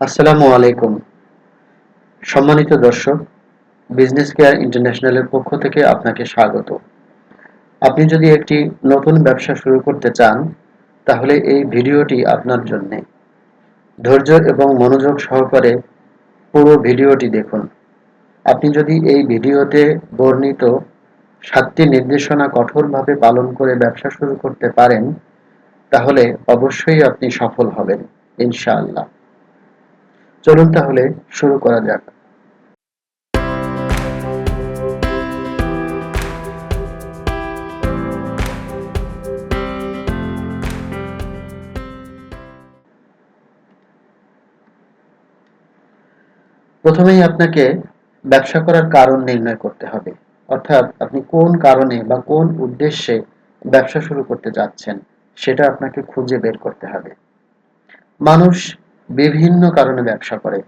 আসসালামু আলাইকুম। সম্মানিত দর্শক, বিজনেস কেয়ার ইন্টারন্যাশনালের পক্ষ থেকে আপনাকে স্বাগত। আপনি যদি একটি নতুন ব্যবসা শুরু করতে চান, তাহলে এই ভিডিওটি আপনার জন্যে। ধৈর্য এবং মনোযোগ সহকারে পুরো ভিডিওটি দেখুন। আপনি যদি এই ভিডিওতে বর্ণিত 7টি নির্দেশনা কঠোরভাবে পালন করে ব্যবসা শুরু করতে পারেন, তাহলে অবশ্যই আপনি সফল হবেন, ইনশাআল্লাহ। চলুন তাহলে শুরু করা যাক। প্রথমেই আপনাকে ব্যবসা করার কারণ নির্ণয় করতে হবে। অর্থাৎ আপনি কোন কারণে বা কোন উদ্দেশ্যে ব্যবসা শুরু করতে যাচ্ছেন, সেটা আপনাকে খুঁজে বের করতে হবে। মানুষ বিভিন্ন কারণে ব্যবসা করে।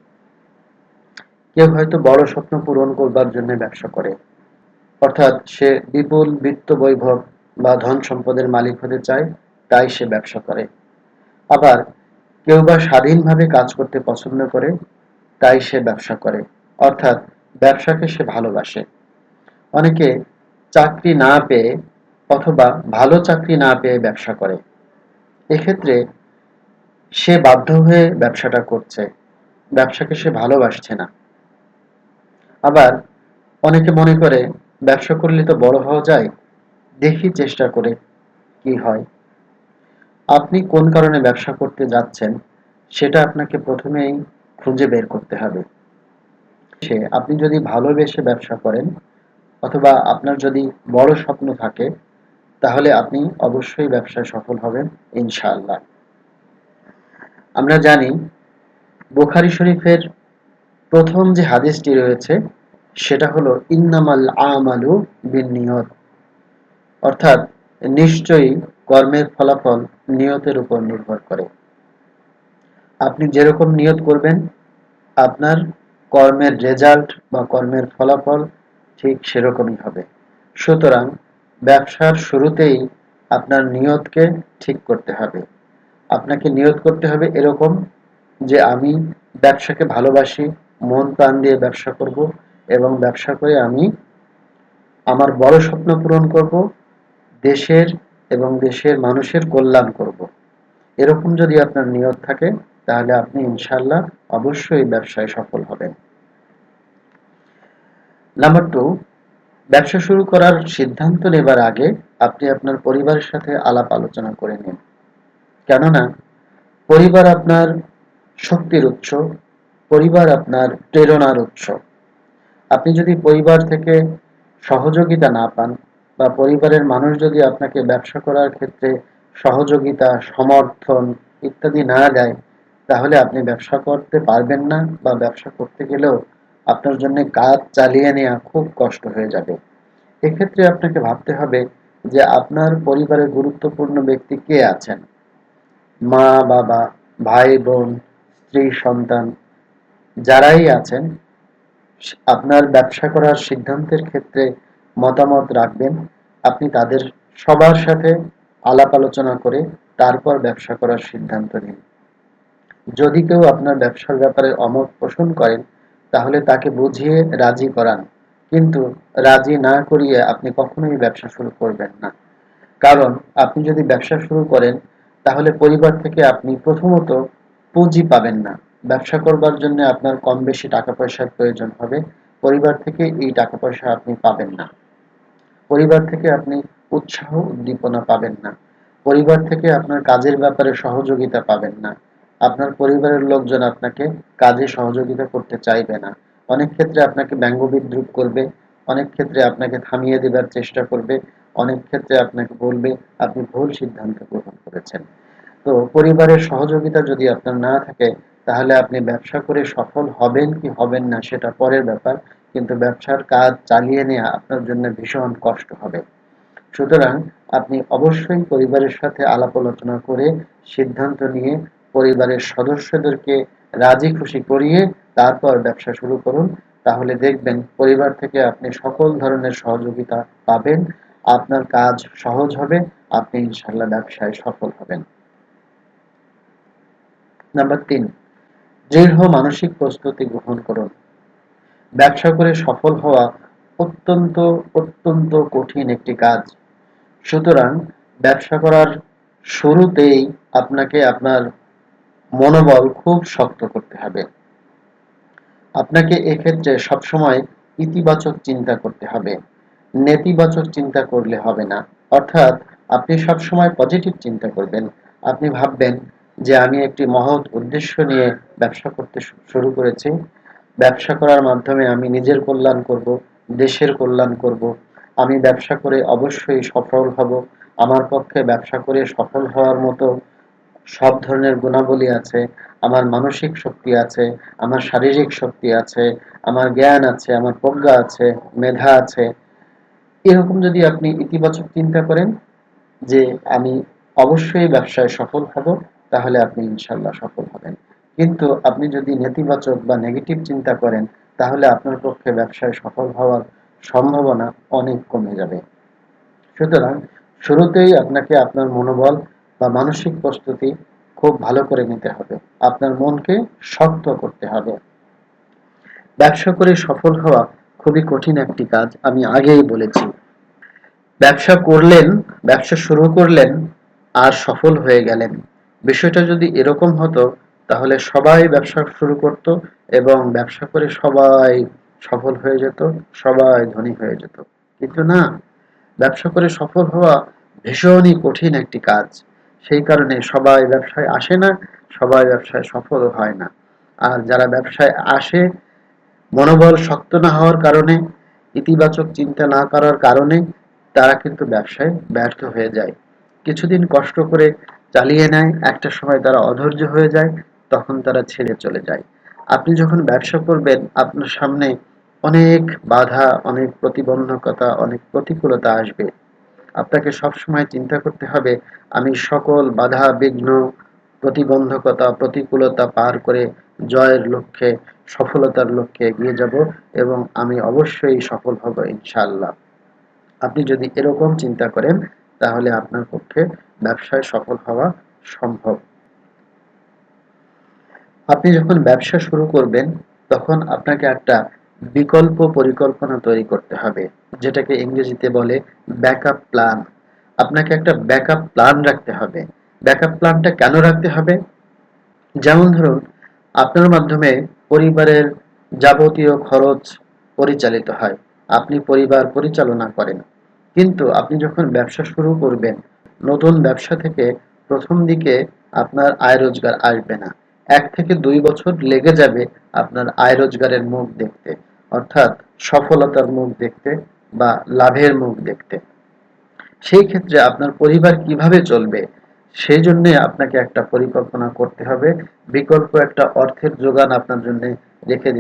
কেউ হয়তো বড় স্বপ্ন পূরণ করবার জন্য ব্যবসা করে, অর্থাৎ সে বিপুল বিত্ত বৈভব বা ধন সম্পদের মালিক হতে চায়, তাই সে ব্যবসা করে। আবার কেউ বা স্বাধীনভাবে কাজ করতে পছন্দ করে, তাই সে ব্যবসা করে, অর্থাৎ ব্যবসাকে সে ভালোবাসে। অনেকে চাকরি না পেয়ে অথবা ভালো চাকরি না পেয়ে ব্যবসা করে। এক্ষেত্রে সে বাধ্য হয়ে ব্যবসাটা করছে, ব্যবসাকে সে ভালোবাসছে না। আবার অনেকে মনে করে ব্যবসা করলে তো বড় হওয়া যায়, দেখি চেষ্টা করে কি হয়। আপনি কোন কারণে ব্যবসা করতে যাচ্ছেন, সেটা আপনাকে প্রথমেই খুঁজে বের করতে হবে। আপনি যদি ভালোবেসে ব্যবসা করেন অথবা আপনার যদি বড় স্বপ্ন থাকে, তাহলে আপনি অবশ্যই ব্যবসায় সফল হবেন, ইনশাআল্লাহ। আমরা জানি বুখারী শরীফের প্রথম যে হাদিসটি রয়েছে, সেটা হলো ইন্নামাল আমালু বিন্নিয়ত, অর্থাৎ নিশ্চয়ই কর্মের ফলাফল নিয়তের উপর নির্ভর করে। আপনি যেরকম নিয়ত করবেন, আপনার কর্মের রেজাল্ট বা কর্মের ফলাফল ঠিক সেরকমই হবে। সুতরাং ব্যবসার শুরুতেই আপনার নিয়তকে ঠিক করতে হবে। আপনাকে নিয়ত করতে হবে এরকম যে আমি ব্যবসাকে ভালোবাসি, মন প্রাণ দিয়ে ব্যবসা করব এবং ব্যবসা করে আমি আমার বড় স্বপ্ন পূরণ করব, দেশের এবং দেশের মানুষের কল্যাণ করব। এরকম যদি আপনার নিয়ত থাকে, তাহলে আপনি ইনশাআল্লাহ অবশ্যই ব্যবসায় সফল হবেন। নাম্বার 2, ব্যবসা শুরু করার সিদ্ধান্ত নেবার আগে আপনি আপনার পরিবারের সাথে আলাপ আলোচনা করে নিন। কেননা পরিবার আপনার শক্তির উৎস, পরিবার আপনার প্রেরণার উৎস। আপনি যদি পরিবার থেকে সহযোগিতা না পান বা পরিবারের মানুষ যদি আপনাকে ব্যবসা করার ক্ষেত্রে সহযোগিতা, সমর্থন ইত্যাদি না দেয়, তাহলে আপনি ব্যবসা করতে পারবেন না বা ব্যবসা করতে গেলেও আপনার জন্য কাজ চালিয়ে নেওয়া খুব কষ্ট হয়ে যাবে। এক্ষেত্রে আপনাকে ভাবতে হবে যে আপনার পরিবারে গুরুত্বপূর্ণ ব্যক্তি কে আছেন। মা, বাবা, ভাই, বোন, স্ত্রী, সন্তান যারাই আছেন, আপনার ব্যবসা করার সিদ্ধান্তের ক্ষেত্রে মতামত রাখবেন। আপনি তাদের সবার সাথে আলাপ আলোচনা করে তারপর ব্যবসা করার সিদ্ধান্ত নিন। যদি কেউ আপনার ব্যবসার ব্যাপারে অমত পোষণ করেন, তাহলে তাকে বুঝিয়ে রাজি করান, কিন্তু রাজি না করিয়ে আপনি কখনোই ব্যবসা শুরু করবেন না। কারণ আপনি যদি ব্যবসা শুরু করেন, তাহলে পরিবার থেকে আপনি প্রথমত পুঁজি পাবেন না। ব্যবসা করবার জন্য আপনার কম বেশি টাকা পয়সার প্রয়োজন হবে। পরিবার থেকে এই টাকা পয়সা আপনি পাবেন না। পরিবার থেকে আপনি উৎসাহ উদ্দীপনা পাবেন না। পরিবার থেকে আপনার কাজের ব্যাপারে সহযোগিতা পাবেন না। আপনার পরিবারের লোকজন আপনাকে কাজে সহযোগিতা করতে চাইবে না। অনেক ক্ষেত্রে আপনাকে ব্যঙ্গ বিদ্রূপ করবে, অনেক ক্ষেত্রে আপনাকে থামিয়ে দেবার চেষ্টা করবে, অনেক ক্ষেত্রে আপনাকে বলবে আপনি ভুল সিদ্ধান্ত গ্রহণ করেছেন। তো পরিবারের সহযোগিতা যদি আপনার না থাকে, তাহলে আপনি ব্যবসা করে সফল হবেন কি হবেন না সেটা পরের ব্যাপার, কিন্তু ব্যবসার কাজ চালিয়ে নেওয়া আপনার জন্য ভীষণ কষ্ট হবে। সুতরাং আপনি অবশ্যই পরিবারের সাথে আলাপ আলোচনা করে সিদ্ধান্ত নিয়ে পরিবারের সদস্যদেরকে রাজি খুশি করিয়ে তারপর ব্যবসা শুরু করুন। তাহলে দেখবেন পরিবার থেকে আপনি সকল ধরনের সহযোগিতা পাবেন, আপনার কাজ সহজ হবে, আপনি ইনশাআল্লাহ ব্যবসায় সফল হবেন। নাম্বার 3, দৃঢ় মানসিক প্রস্তুতি গ্রহণ করুন। ব্যবসা করে সফল হওয়া অত্যন্ত অত্যন্ত কঠিন একটি কাজ। সুতরাং ব্যবসা করার শুরুতেই আপনাকে আপনার মনোবল খুব শক্ত করতে হবে। আপনাকে এক্ষেত্রে সবসময় ইতিবাচক চিন্তা করতে হবে, নেতিবাচক চিন্তা করলে হবে না। অর্থাৎ আপনি সবসময় পজিটিভ চিন্তা করবেন। আপনি ভাববেন যে আমি একটি মহৎ উদ্দেশ্য নিয়ে ব্যবসা করতে শুরু করেছি। ব্যবসা করার মাধ্যমে আমি নিজের কল্যাণ করব, দেশের কল্যাণ করব। আমি ব্যবসা করে অবশ্যই সফল হব। আমার পক্ষে ব্যবসা করে সফল হওয়ার মতো সব ধরনের গুণাবলী আছে। আমার মানসিক শক্তি আছে, আমার শারীরিক শক্তি আছে, আমার জ্ঞান আছে, আমার প্রজ্ঞা আছে, মেধা আছে। এরকম যদি আপনি ইতিবাচক চিন্তা করেন যে আমি অবশ্যই ব্যবসায় সফল হব, তাহলে আপনি ইনশাল্লাহ সফল হবেন। কিন্তু আপনি যদি নেতিবাচক বা নেগেটিভ চিন্তা করেন, তাহলে আপনার পক্ষে ব্যবসায় সফল হওয়ার সম্ভাবনা অনেক কমে যাবে। সুতরাং শুরুতেই আপনাকে আপনার মনোবল বা মানসিক প্রস্তুতি খুব ভালো করে নিতে হবে। আপনার মনকে শক্ত করতে হবে। ব্যবসা করে সফল হওয়া খুবই কঠিন একটি কাজ, আমি আগেই বলেছি। ব্যবসা করলেন, ব্যবসা শুরু করলেন আর সফল হয়ে গেলেন। বিষয়টা যদি এরকম হতো, তাহলে সবাই ব্যবসা শুরু করত এবং ব্যবসা করে সবাই সফল হয়ে যেত, সবাই ধনী হয়ে যেত। কিন্তু না, ব্যবসা করে সফল হওয়া ভীষণই কঠিন একটি কাজ। সেই কারণে সবাই ব্যবসায় আসে না, সবাই ব্যবসায় সফলও হয় না। আর যারা ব্যবসায় আসে, মনোবল শক্ত না হওয়ার কারণে, ইতিবাচক চিন্তা না করার কারণে তারা কিন্তু ব্যবসায় ব্যর্থ হয়ে যায়। কিছুদিন কষ্ট করে চালিয়ে নেয়, একটা সময় তারা অধৈর্য হয়ে যায়, তখন তারা ছেড়ে চলে যায়। আপনি যখন ব্যবসা করবেন, আপনার সামনে অনেক বাধা, অনেক প্রতিবন্ধকতা, অনেক প্রতিকূলতা আসবে। আপনাকে সবসময় চিন্তা করতে হবে, আমি সকল বাধা বিঘ্ন, প্রতিবন্ধকতা, প্রতিকূলতা পার করে জয়ের লক্ষ্যে, সফলতার লক্ষ্যে এগিয়ে যাব এবং আমি অবশ্যই সফল হব ইনশাআল্লাহ। আপনি যদি এরকম চিন্তা করেন, তাহলে আপনার পক্ষে ব্যবসায় সফল হওয়া সম্ভব। আপনি যখন ব্যবসা শুরু করবেন, তখন আপনাকে একটা বিকল্প পরিকল্পনা তৈরি করতে হবে, যেটাকে ইংরেজিতে বলে ব্যাকআপ প্ল্যান। আপনাকে একটা ব্যাকআপ প্ল্যান রাখতে হবে। ব্যাকআপ প্ল্যানটা কেন রাখতে হবে? যেমন ধরুন, আপনার মাধ্যমে পরিবারের যাবতীয় খরচ পরিচালিত হয়। আপনি পরিবার পরিচালনা করেন। কিন্তু আপনি যখন ব্যবসা শুরু করবেন, নতুন ব্যবসা থেকে প্রথম দিকে আপনার আয় রোজগার আসবে না। ১ থেকে ২ বছর লেগে যাবে আপনার আয় রোজগারের মুখ দেখতে। অর্থাৎ সফলতার মুখ দেখতে বা লাভের মুখ দেখতে। সেই ক্ষেত্রে আপনার পরিবার কিভাবে চলবে, সেই জন্য আপনাকে একটা পরিকল্পনা করতে হবে। বিকল্প একটা অর্থের যোগান আপনার জন্য রেখে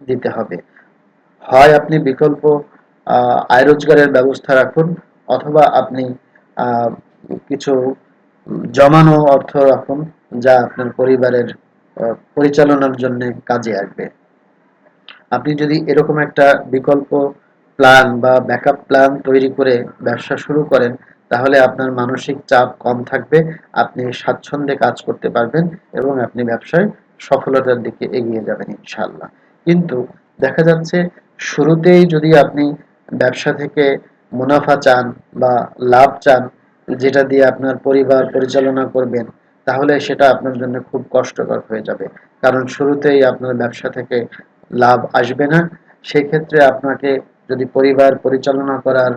দিতে হবে। হয় আপনি বিকল্প আয় রোজগারের ব্যবস্থা রাখুন, অথবা আপনি আহ, কিছু জমানো অর্থ রাখুন, যা আপনার পরিবারের পরিচালনার জন্য কাজে আসবে। আপনি যদি এরকম একটা বিকল্প প্ল্যান বা ব্যাকআপ প্ল্যান তৈরি করে ব্যবসা শুরু করেন, তাহলে আপনার মানসিক চাপ কম থাকবে, আপনি স্বাচ্ছন্দ্যে কাজ করতে পারবেন এবং আপনি ব্যবসায় সফলতার দিকে এগিয়ে যাবেন ইনশাআল্লাহ। কিন্তু দেখা যাচ্ছে, শুরুতেই যদি আপনি ব্যবসা থেকে মুনাফা চান বা লাভ চান, যেটা দিয়ে আপনার পরিবার পরিচালনা করবেন, তাহলে সেটা আপনার জন্য খুব কষ্টকর হয়ে যাবে। কারণ শুরুতেই আপনার ব্যবসা থেকে লাভ আসবে না। সেক্ষেত্রে আপনাকে যদি পরিবার পরিচালনা করার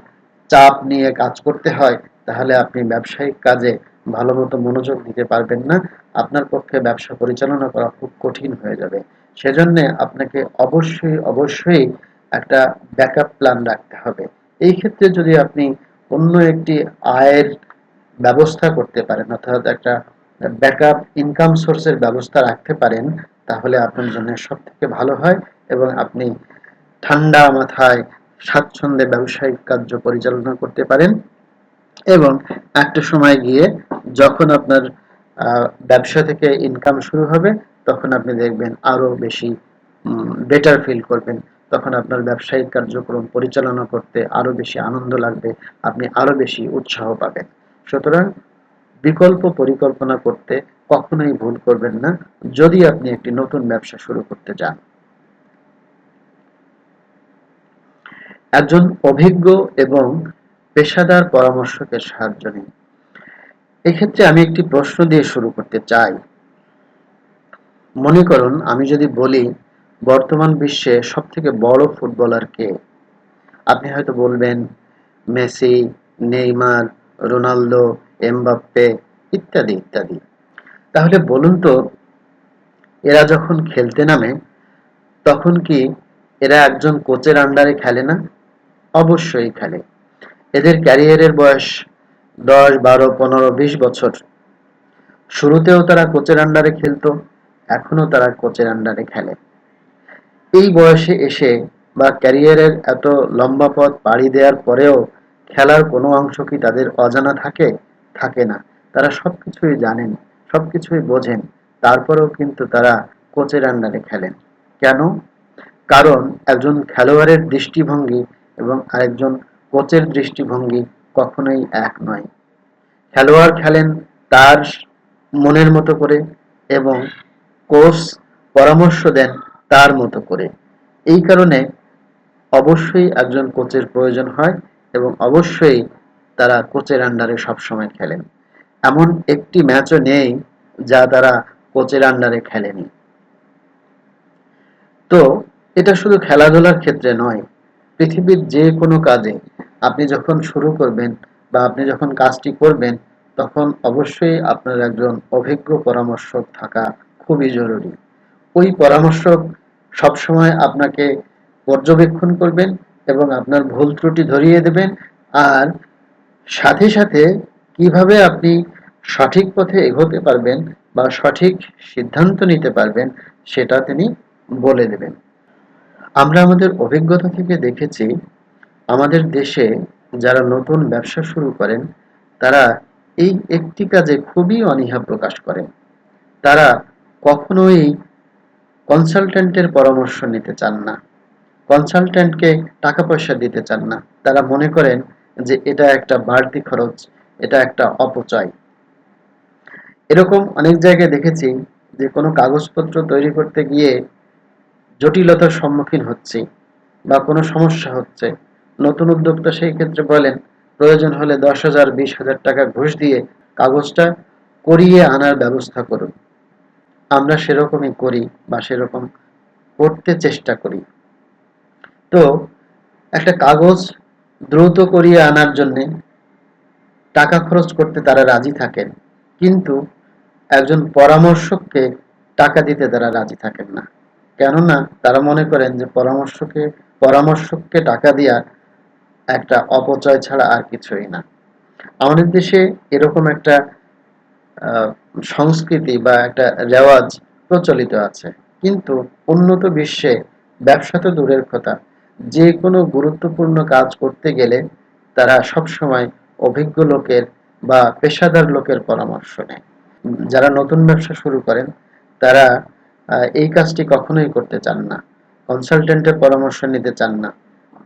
চাপ নিয়ে কাজ করতে হয়, তাহলে আপনি ব্যবসায়িক কাজে ভালোমতো মনোযোগ দিতে পারবেন না। আপনার পক্ষে ব্যবসা পরিচালনা করা খুব কঠিন হয়ে যাবে। সেজন্য আপনাকে অবশ্যই অবশ্যই একটা ব্যাকআপ প্ল্যান রাখতে হবে। এই ক্ষেত্রে যদি আপনি অন্য একটি আয়ের ব্যবস্থা করতে পারেন, অর্থাৎ একটা ব্যাকআপ ইনকাম সোর্সের ব্যবস্থা রাখতে পারেন, তাহলে আপনার জন্য সব থেকে ভালো হয় এবং আপনি ঠান্ডা মাথায় স্বাচ্ছন্দ্যে ব্যবসায়িক কার্য পরিচালনা করতে পারেন। এবং একটা সময় গিয়ে যখন আপনার ব্যবসা থেকে ইনকাম শুরু হবে, তখন আপনি দেখবেন আরো বেশি বেটার ফিল করবেন। তখন আপনার ব্যবসায়িক কার্যক্রম পরিচালনা করতে আরো বেশি আনন্দ লাগবে, আপনি আরো বেশি উৎসাহ পাবেন। সুতরাং বিকল্প পরিকল্পনা করতে কখনোই ভুল করবেন না যদি আপনি একটি নতুন ব্যবসা শুরু করতে চান। একজন অভিজ্ঞ এবং পেশাদার পরামর্শকের সাহায্য নিন। এক্ষেত্রে আমি একটি প্রশ্ন দিয়ে শুরু করতে চাই। মনে করুন আমি যদি বলি বর্তমান বিশ্বে সবথেকে বড় ফুটবলার কে? আপনি হয়তো বলবেন মেসি, নেইমার, রোনালদো, এমবাপ্পে ইত্যাদি ইত্যাদি। তাহলে বলুন তো, এরা যখন খেলতে নামে তখন কি এরা একজন কোচের আন্ডারে খেলে না? অবশ্যই খেলে। এদের ক্যারিয়ারের বয়স 10, 12, 15, 20 বছর। শুরুতেও তারা কোচের আন্ডারে খেলতো, এখনো তারা কোচের আন্ডারে খেলে। এই বয়সে এসে বা ক্যারিয়ারের এত লম্বা পথ পাড়ি দেওয়ার পরেও খেলার কোনো অংশ কি তাদের অজানা থাকে? থাকে না। তারা সবকিছুই জানেন, সবকিছুই বোঝেন, তারপরেও কিন্তু তারা কোচের আন্ডারে খেলেন। কেন? কারণ একজন খেলোয়াড়ের দৃষ্টিভঙ্গি এবং আরেকজন কোচের দৃষ্টিভঙ্গি কখনোই এক নয়। খেলোয়াড় খেলেন তার মনের মতো করে এবং কোচ পরামর্শ দেন তার মতো করে। এই কারণে অবশ্যই একজন কোচের প্রয়োজন হয় এবং অবশ্যই তারা কোচের আন্ডারে সবসময় খেলেন। এমন একটি ম্যাচও নেই যা তারা কোচের আন্ডারে খেলেনি। তো এটা শুধু খেলাধুলার ক্ষেত্রে নয়, পৃথিবীর যে কোনো কাজে আপনি যখন শুরু করবেন বা আপনি যখন কাজটি করবেন তখন অবশ্যই আপনার একজন অভিজ্ঞ পরামর্শক থাকা খুবই জরুরি। ওই পরামর্শক সবসময় আপনাকে পর্যবেক্ষণ করবেন এবং আপনার ভুল ত্রুটি ধরিয়ে দেবেন, আর সাথে সাথে কিভাবে আপনি সঠিক পথে এগোতে পারবেন বা সঠিক সিদ্ধান্ত নিতে পারবেন সেটা তিনি বলে দেবেন। আমরা আমাদের অভিজ্ঞতা থেকে দেখেছি আমাদের দেশে যারা নতুন ব্যবসা শুরু করেন তারা এই একটি কাজে খুবই অনীহা প্রকাশ করেন। তারা কখনোই কনসালটেন্টের পরামর্শ নিতে চান না, কনসালটেন্টকে টাকা পয়সা দিতে চান না। তারা মনে করেন যে এটা একটা বাড়তি খরচ, এটা একটা অপচয়। এরকম অনেক জায়গায় দেখেছি যে কোনো কাগজপত্র তৈরি করতে গিয়ে জটিলতার সম্মুখীন হচ্ছি বা কোনো সমস্যা হচ্ছে, নতুন উদ্যোক্তা সেই ক্ষেত্রে বলেন প্রয়োজন হলে 10,000, 20,000 টাকা ঘুষ দিয়ে কাগজটা করিয়ে আনার ব্যবস্থা করুন। আমরা সেরকমই করি বা সেরকম করতে চেষ্টা করি। তো একটা কাগজ দ্রুত করিয়ে আনার জন্যে টাকা খরচ করতে তারা রাজি থাকেন, কিন্তু একজন পরামর্শককে টাকা দিতে তারা রাজি থাকেন না। কেননা তারা মনে করেন যে পরামর্শককে টাকা দেওয়া একটা অপচয় ছাড়া আর কিছুই না। আমাদের দেশে এরকম একটা আহ, সংস্কৃতি বা একটা রেওয়াজ প্রচলিত আছে, কিন্তু উন্নত বিশ্বে ব্যবসা তো দূরের কথা, যে কোনো গুরুত্বপূর্ণ কাজ করতে গেলে তারা সবসময় অভিজ্ঞ লোকের বা পেশাদার লোকের পরামর্শ নেয়। যারা নতুন ব্যবসা শুরু করেন তারা এই কাজটি কখনোই করতে চান না, কনসালটেন্টের পরামর্শ নিতে চান না।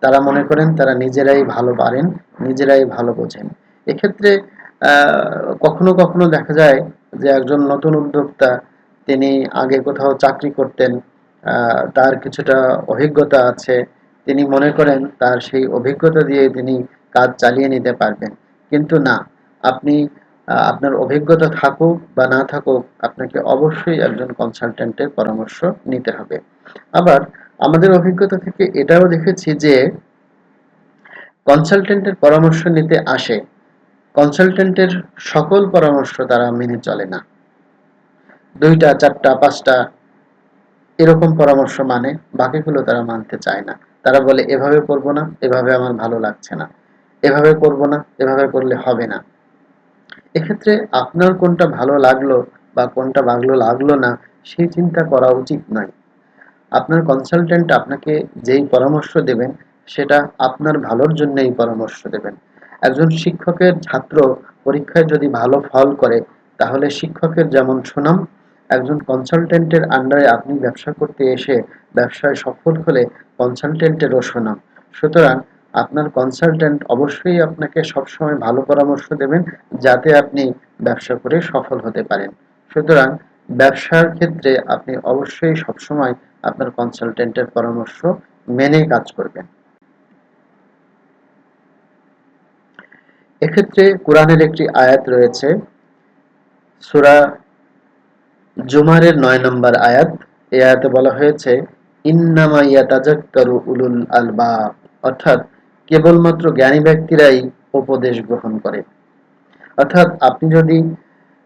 তারা মনে করেন তারা নিজেরাই ভালো পারেন, নিজেরাই ভালো বোঝেন। এক্ষেত্রে কখনো কখনো দেখা যায় যে একজন নতুন উদ্যোক্তা তিনি আগে কোথাও চাকরি করতেন, তার কিছুটা অভিজ্ঞতা আছে, তিনি মনে করেন তার সেই অভিজ্ঞতা দিয়ে তিনি কাজ চালিয়ে নিতে পারবেন। কিন্তু না, আপনি আপনার অভিজ্ঞতা থাকুক বা না থাকুক আপনাকে অবশ্যই একজন কনসালটেন্টের পরামর্শ নিতে হবে। আবার আমাদের অভিজ্ঞতা থেকে এটাও দেখেছি যে কনসালটেন্টের পরামর্শ নিতে আসে, কনসালটেন্টের সকল পরামর্শ তারা মেনে চলে না। 2টা, 4টা, 5টা এরকম পরামর্শ মানে, বাকিগুলো তারা মানতে চায় না। তারা বলে এভাবে করব না, এভাবে আমার ভালো লাগছে না, এভাবে করব না, এভাবে করলে হবে না। এক্ষেত্রে আপনার কোনটা ভালো লাগলো বা কোনটা ভালো লাগলো না সেই চিন্তা করা উচিত নয়। আপনার কনসালটেন্ট আপনাকে যেই পরামর্শ দেবেন সেটা আপনার ভালোর জন্যই পরামর্শ দেবেন। একজন শিক্ষকের ছাত্র পরীক্ষায় যদি ভালো ফল করে তাহলে শিক্ষকের যেমন সুনাম, একজন কনসালটেন্টের আন্ডারে আপনি ব্যবসা করতে এসে ব্যবসায় সফল হলে কনসালটেন্টেরও সুনাম। সুতরাং আপনার কনসালটেন্ট অবশ্যই আপনাকে সবসময় ভালো পরামর্শ দেবেন যাতে আপনি ব্যবসা করে সফল হতে পারেন। সুতরাং ব্যবসার ক্ষেত্রে আপনি অবশ্যই সবসময় আপনার কনসালটেন্টের পরামর্শ মেনে কাজ করবেন। এক্ষেত্রে কোরআনের একটি আয়াত রয়েছে, সূরা জুমারের ৯ নম্বর আয়াত। এই আয়াতে বলা হয়েছে, ইন্নামা ইয়াতাযাক্কারু উলুল আলবাব, অর্থাৎ কেবলমাত্র জ্ঞানী ব্যক্তিরাই উপদেশ গ্রহণ করে। অর্থাৎ আপনি যদি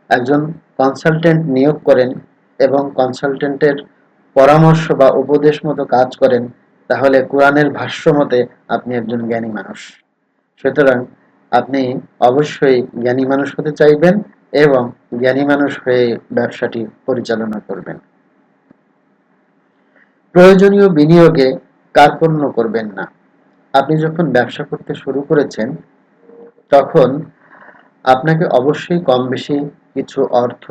একজন কনসালটেন্ট নিয়োগ করেন এবং কনসালটেন্টের পরামর্শ বা উপদেশ মতো কাজ করেন, তাহলে কোরআনের ভাষ্য মতে আপনি একজন জ্ঞানী মানুষ। সুতরাং আপনি অবশ্যই জ্ঞানী মানুষ হতে চাইবেন এবং জ্ঞানী মানুষ হয়ে ব্যবসাটি পরিচালনা করবেন। প্রয়োজনীয় বিনিয়োগে কার্পণ্য করবেন না। আপনি যখন ব্যবসা করতে শুরু করেছেন, তখন আপনাকে অবশ্যই কম বেশি কিছু অর্থ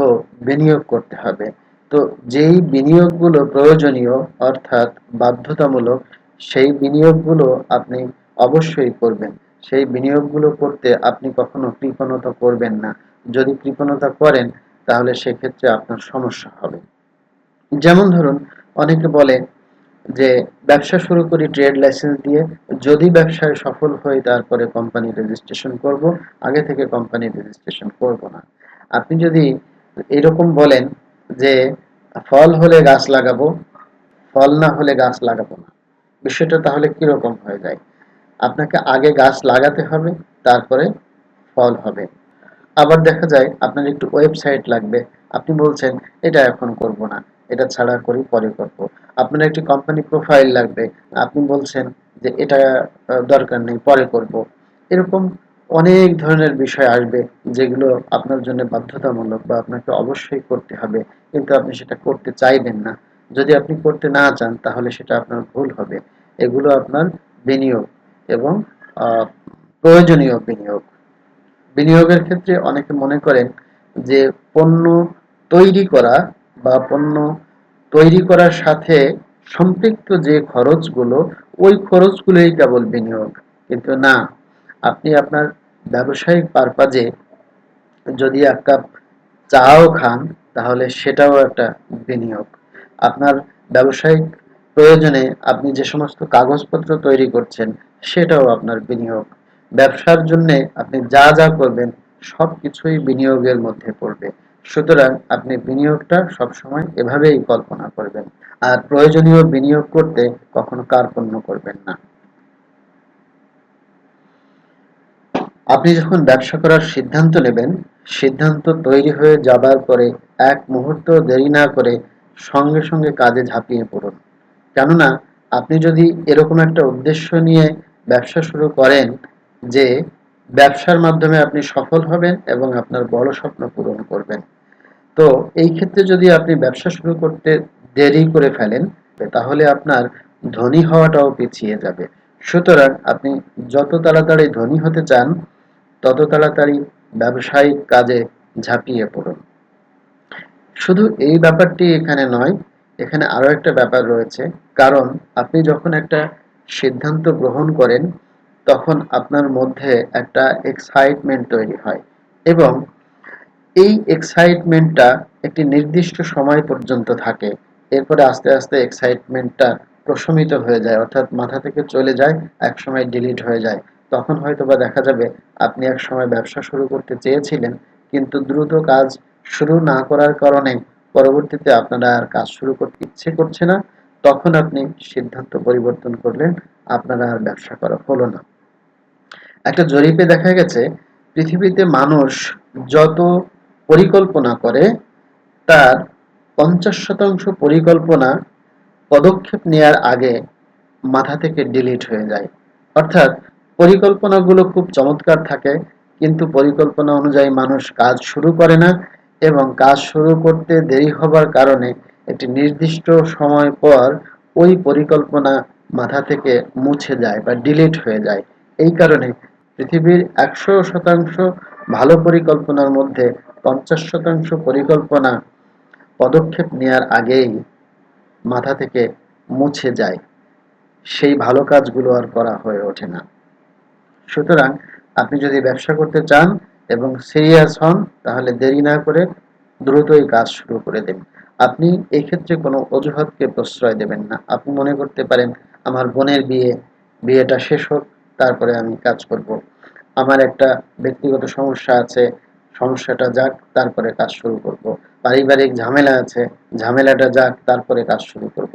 বিনিয়োগ করতে হবে। তো যেই বিনিয়োগগুলো প্রয়োজনীয়, অর্থাৎ বাধ্যতামূলক, সেই বিনিয়োগগুলো আপনি অবশ্যই করবেন। সেই বিনিয়োগগুলো করতে আপনি কখনো কৃপণতা করবেন না। যদি কৃপণতা করেন, তাহলে সেক্ষেত্রে আপনার সমস্যা হবে। যেমন ধরুন, অনেকে বলে যে ব্যবসা শুরু করি ট্রেড লাইসেন্স দিয়ে, যদি ব্যবসায় সফল হই তারপরে কোম্পানি রেজিস্ট্রেশন করব, আগে থেকে কোম্পানি রেজিস্ট্রেশন করব না। আপনি যদি এরকম বলেন যে ফল হলে গাছ লাগাবো, ফল না হলে গাছ লাগাবো না, বিষয়টা তাহলে কিরকম হয়ে যায়? আপনাকে আগে গাছ লাগাতে হবে, তারপরে ফল হবে। আবার দেখা যায় আপনার একটু ওয়েবসাইট লাগবে, আপনি বলছেন এটা এখন করব না, এটা ছাড়া করি, পরে করব। আপনার একটি কোম্পানি প্রোফাইল লাগবে, আপনি বলছেন যে এটা দরকার নেই, পরে করব। এরকম অনেক ধরনের বিষয় আসবে যেগুলো আপনার জন্য বাধ্যতামূলক বা আপনাকে অবশ্যই করতে হবে, কিন্তু আপনি সেটা করতে চাইবেন না। যদি আপনি করতে না চান, তাহলে সেটা আপনার ভুল হবে। এগুলো আপনার বিনিয়োগ এবং প্রয়োজনীয় বিনিয়োগ। বিনিয়োগের ক্ষেত্রে অনেকে মনে করেন যে পণ্য তৈরি করা বা পণ্য তৈরি করার সাথে সম্পৃক্ত যে খরচগুলো, ওই খরচগুলোই কেবল বিনিয়োগ। কিন্তু না, আপনি আপনার ব্যবসায়িক পারপাজে যদি এক কাপ চাও খান, তাহলে সেটাও একটা বিনিয়োগ। আপনার ব্যবসায়িক প্রয়োজনে আপনি যে সমস্ত কাগজপত্র তৈরি করছেন, সেটাও আপনার বিনিয়োগ। ব্যবসার জন্যে আপনি যা যা করবেন, সবকিছুই বিনিয়োগের মধ্যে পড়বে। সুতরাং আপনি বিনিয়োগটা সবসময় এভাবেই কল্পনা করবেন। আর প্রয়োজনীয় বিনিয়োগ করতে কখনো কার্পণ্য করবেন না। আপনি যখন ব্যবসা করার সিদ্ধান্ত নেবেন, সিদ্ধান্ত তৈরি হয়ে যাবার পরে এক মুহূর্ত দেরি না করে সঙ্গে সঙ্গে কাজে ঝাঁপিয়ে পড়ুন। কেননা আপনি যদি এরকম একটা উদ্দেশ্য নিয়ে ব্যবসা শুরু করেন যে ব্যবসার মাধ্যমে আপনি সফল হবেন এবং আপনার বড় স্বপ্ন পূরণ করবেন, তো এই ক্ষেত্রে যদি আপনি ব্যবসা শুরু করতে দেরি করে ফেলেন, তাহলে আপনার ধনী হওয়াটাও পিছিয়ে যাবে। সুতরাং আপনি যত তাড়াতাড়ি ধনী হতে চান, তত তাড়াতাড়ি ব্যবসায়িক কাজে ঝাঁপিয়ে পড়ুন। শুধু এই ব্যাপারটি এখানে নয়, এখানে আরো একটা ব্যাপার রয়েছে। কারণ আপনি যখন একটা সিদ্ধান্ত গ্রহণ করেন, তখন আপনার মধ্যে একটা এক্সাইটমেন্ট তৈরি হয় এবং এই এক্সাইটমেন্টটা একটি নির্দিষ্ট সময় পর্যন্ত থাকে। এরপরে আস্তে আস্তে এক্সাইটমেন্টটা প্রশমিত হয়ে যায়, অর্থাৎ মাথা থেকে চলে যায়, একসময় ডিলিট হয়ে যায়। তখন হয়তোবা দেখা যাবে আপনি একসময় ব্যবসা শুরু করতে চেয়েছিলেন, কিন্তু দ্রুত কাজ শুরু না করার কারণে পরবর্তীতে আপনার আর কাজ শুরু করতে ইচ্ছে করছে না। তখন আপনি সিদ্ধান্ত পরিবর্তন করলেন, আপনার আর ব্যবসা করা হলো না। একটা জরিপে দেখা গেছে, পৃথিবীতে মানুষ যত পরিকল্পনা করে, তার ৫০% পরিকল্পনা পদক্ষেপ নেয়ার আগে মাথা থেকে ডিলিট হয়ে যায়। অর্থাৎ পরিকল্পনাগুলো খুব চমৎকার থাকে, কিন্তু পরিকল্পনা অনুযায়ী মানুষ কাজ শুরু করে না এবং কাজ শুরু করতে দেরি হবার কারণে একটি নির্দিষ্ট সময় পর ওই পরিকল্পনা মাথা থেকে মুছে যায় বা ডিলিট হয়ে যায়। এই কারণে পৃথিবীর ১০০% ভালো পরিকল্পনার মধ্যে ৫০% পরিকল্পনা পদক্ষেপ নেয়ার আগেই মাথা থেকে মুছে যায়। সেই ভালো কাজগুলো আর করা হয়ে ওঠে না। সুতরাং আপনি যদি ব্যবসা করতে চান এবং সিরিয়াস হন, তাহলে দেরি না করে দ্রুতই কাজ শুরু করে দিন। আপনি এই ক্ষেত্রে কোনো অজুহাতকে প্রশ্রয় দেবেন না। আপনি মনে করতে পারেন আমার বোনের বিয়েটা শেষ হোক, তারপরে আমি কাজ করব। আমার একটা ব্যক্তিগত সমস্যা আছে, সমস্যাটা যাক তারপরে কাজ শুরু করব। পারিবারিক ঝামেলা আছে, ঝামেলাটা যাক তারপরে কাজ শুরু করব।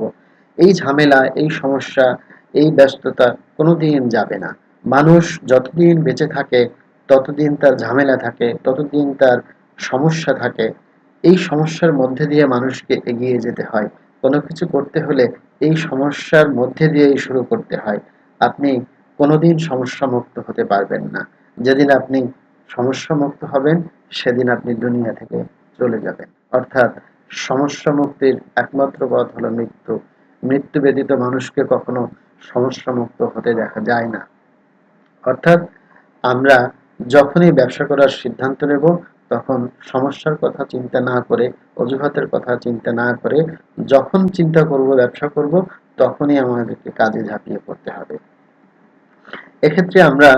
এই ঝামেলা, এই সমস্যা, এই ব্যস্ততা কোনোদিন যাবে না। মানুষ যতদিন বেঁচে থাকে ততদিন তার ঝামেলা থাকে, ততদিন তার সমস্যা থাকে। এই সমস্যার মধ্যে দিয়ে মানুষকে এগিয়ে যেতে হয়। কোনো কিছু করতে হলে এই সমস্যার মধ্যে দিয়েই শুরু করতে হয়। আপনি কোনোদিন সমস্যামুক্ত হতে পারবেন না। যেদিন আপনি সমস্যামুক্ত হবেন সেদিন আপনি দুনিয়া থেকে চলে যাবেন। অর্থাৎ সমস্যা মুক্তির একমাত্র পথ হলো মৃত্যু। মৃত্যু ব্যতীত মানুষকে কখনো সমস্যামুক্ত হতে দেখা যায় না। অর্থাৎ আমরা যখনই ব্যবসা করার সিদ্ধান্ত নেব তখন সমস্যার কথা চিন্তা না করে, অজুহাতের কথা চিন্তা না করে, যখন চিন্তা করব ব্যবসা করব তখনই আমাদেরকে কাজে ঝাঁপিয়ে পড়তে হবে। এক্ষেত্রে আমরা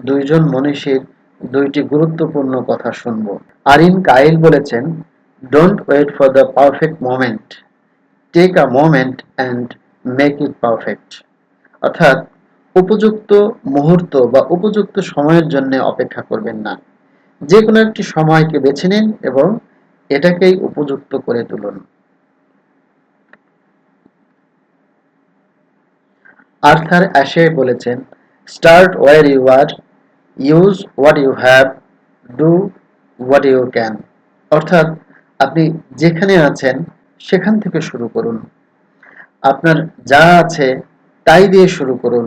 দুইজন মনীষীর দুইটি গুরুত্বপূর্ণ কথা শুনব। আরিন কাইল বলেছেন, don't wait for the perfect moment, take a moment and make it perfect. অর্থাৎ উপযুক্ত মুহূর্ত বা উপযুক্ত সময়ের জন্য অপেক্ষা করবেন না। যে কোনো একটি সময়কে বেছে নিন এবং এটাকেই উপযুক্ত করে তুলুন। আর্থার অ্যাশে বলেছেন, start where you are, use what you have, do what you can. অর্থাৎ আপনি যেখানে আছেন সেখান থেকে শুরু করুন। আপনার যা আছে তাই দিয়ে শুরু করুন।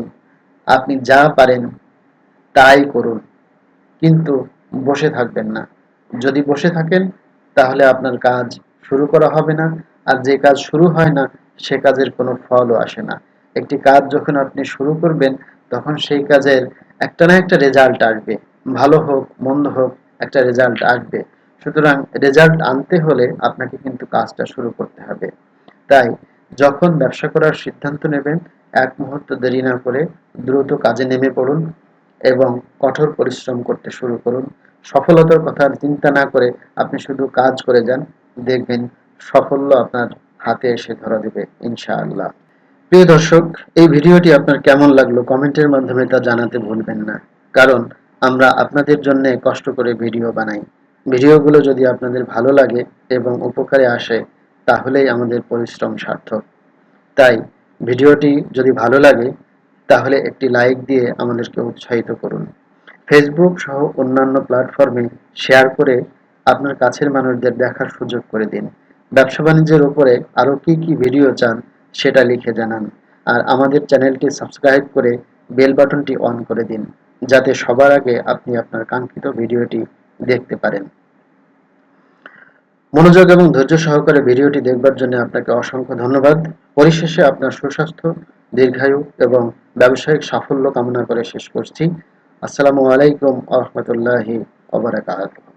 আপনি যা পারেন তাই করুন, কিন্তু বসে থাকবেন না। যদি বসে থাকেন তাহলে আপনার কাজ শুরু করা হবে না, আর যে কাজ শুরু হয় না সে কাজের কোনো ফলও আসে না। একটি কাজ যখন আপনি শুরু করবেন তখন সেই কাজের একটা না একটা রেজাল্ট আসবে, ভালো হোক মন্দ হোক একটা রেজাল্ট আসবে। সুতরাং রেজাল্ট আনতে হলে আপনাকে কিন্তু কাজটা শুরু করতে হবে। তাই যখন ব্যবসা করার সিদ্ধান্ত নেবেন এক মুহূর্ত দেরি না করে দ্রুত কাজে নেমে পড়ুন এবং কঠোর পরিশ্রম করতে শুরু করুন। সফলতার কথা চিন্তা না করে আপনি শুধু কাজ করে যান, দেখবেন সাফল্য আপনার হাতে এসে ধরা দেবে ইনশাআল্লাহ। প্রিয় দর্শক, এই ভিডিওটি আপনার কেমন লাগলো কমেন্টের মাধ্যমে তা জানাতে ভুলবেন না। কারণ আমরা আপনাদের জন্য কষ্ট করে ভিডিও বানাই। ভিডিওগুলো যদি আপনাদের ভালো লাগে এবং উপকারে আসে তাহলেই আমাদের পরিশ্রম সার্থক। তাই ভিডিওটি যদি ভালো লাগে তাহলে একটি লাইক দিয়ে আমাদেরকে উৎসাহিত করুন। ফেসবুক সহ অন্যান্য প্ল্যাটফর্মে শেয়ার করে আপনার কাছের মানুষদের দেখার সুযোগ করে দিন। ব্যবসা বাণিজ্যের উপরে আরও কি কি ভিডিও চান সেটা লিখে জানান। আর আমাদের চ্যানেলটি সাবস্ক্রাইব করে বেল বাটনটি অন করে দিন, যাতে সবার আগে আপনি আপনার কাঙ্ক্ষিত ভিডিওটি দেখতে পারেন। মনোযোগ এবং ধৈর্য সহকারে ভিডিওটি দেখবার জন্য আপনাকে অসংখ্য ধন্যবাদ। পরিশেষে আপনার সুস্বাস্থ্য, দীর্ঘায়ু এবং ব্যবসায়িক সাফল্য কামনা করে শেষ করছি। আসসালামু আলাইকুম ওয়া রাহমাতুল্লাহি ওয়া বারাকাতুহু।